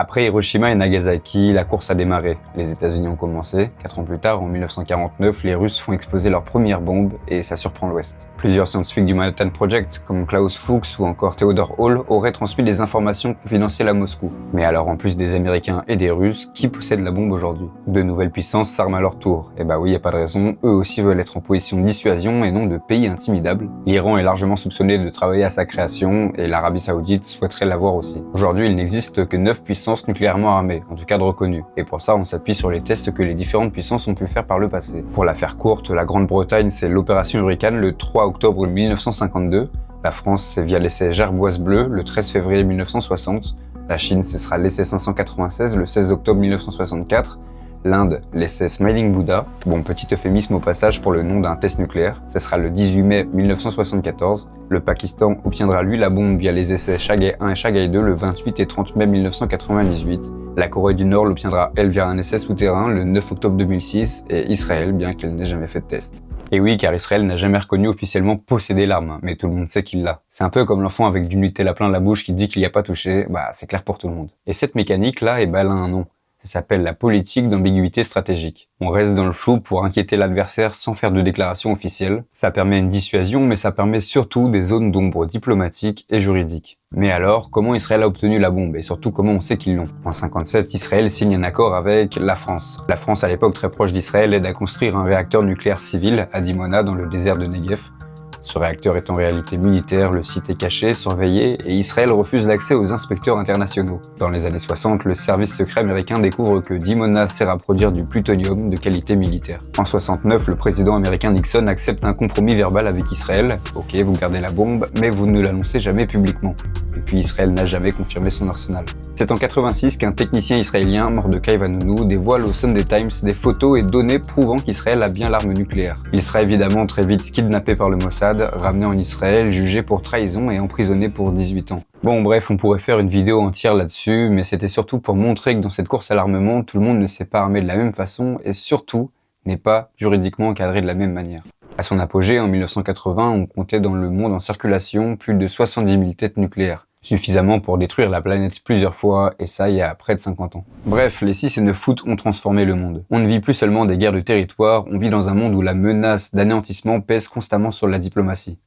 Après Hiroshima et Nagasaki, la course a démarré. Les États-Unis ont commencé. 4 ans plus tard, en 1949, les Russes font exploser leur première bombe et ça surprend l'Ouest. Plusieurs scientifiques du Manhattan Project, comme Klaus Fuchs ou encore Theodore Hall, auraient transmis des informations confidentielles à Moscou. Mais alors, en plus des Américains et des Russes, qui possède la bombe aujourd'hui? De nouvelles puissances s'arment à leur tour. Et bah oui, y a pas de raison, eux aussi veulent être en position de dissuasion et non de pays intimidables. L'Iran est largement soupçonné de travailler à sa création et l'Arabie Saoudite souhaiterait l'avoir aussi. Aujourd'hui, il n'existe que 9 puissances nucléairement armées, en tout cas de reconnues. Et pour ça, on s'appuie sur les tests que les différentes puissances ont pu faire par le passé. Pour la faire courte, la Grande-Bretagne, c'est l'opération Hurricane le 3 octobre 1952. La France, c'est via l'essai Gerboise Bleue le 13 février 1960. La Chine, ce sera l'essai 596 le 16 octobre 1964. L'Inde, l'essai Smiling Buddha. Bon, petit euphémisme au passage pour le nom d'un test nucléaire. Ce sera le 18 mai 1974. Le Pakistan obtiendra lui la bombe via les essais Chagai 1 et Chagai 2 le 28 et 30 mai 1998. La Corée du Nord l'obtiendra elle via un essai souterrain le 9 octobre 2006 et Israël, bien qu'elle n'ait jamais fait de test. Et oui, car Israël n'a jamais reconnu officiellement posséder l'arme, mais tout le monde sait qu'il l'a. C'est un peu comme l'enfant avec du Nutella plein la bouche qui dit qu'il n'y a pas touché, bah c'est clair pour tout le monde. Et cette mécanique-là, elle a un nom. Ça s'appelle la politique d'ambiguïté stratégique. On reste dans le flou pour inquiéter l'adversaire sans faire de déclaration officielle. Ça permet une dissuasion, mais ça permet surtout des zones d'ombre diplomatiques et juridiques. Mais alors, comment Israël a obtenu la bombe et surtout comment on sait qu'ils l'ont? En 57, Israël signe un accord avec la France. La France, à l'époque très proche d'Israël, aide à construire un réacteur nucléaire civil à Dimona dans le désert de Negev. Ce réacteur est en réalité militaire, le site est caché, surveillé, et Israël refuse l'accès aux inspecteurs internationaux. Dans les années 60, le service secret américain découvre que Dimona sert à produire du plutonium de qualité militaire. En 69, le président américain Nixon accepte un compromis verbal avec Israël. Ok, vous gardez la bombe, mais vous ne l'annoncez jamais publiquement. Et puis Israël n'a jamais confirmé son arsenal. C'est en 86 qu'un technicien israélien, Mordechai Vanunu, dévoile au Sunday Times des photos et données prouvant qu'Israël a bien l'arme nucléaire. Il sera évidemment très vite kidnappé par le Mossad, ramené en Israël, jugé pour trahison et emprisonné pour 18 ans. Bon bref, on pourrait faire une vidéo entière là-dessus, mais c'était surtout pour montrer que dans cette course à l'armement, tout le monde ne s'est pas armé de la même façon et surtout n'est pas juridiquement encadré de la même manière. À son apogée, en 1980, on comptait dans le monde en circulation plus de 70 000 têtes nucléaires. Suffisamment pour détruire la planète plusieurs fois, et ça il y a près de 50 ans. Bref, les 6 et 9 août ont transformé le monde. On ne vit plus seulement des guerres de territoire, on vit dans un monde où la menace d'anéantissement pèse constamment sur la diplomatie.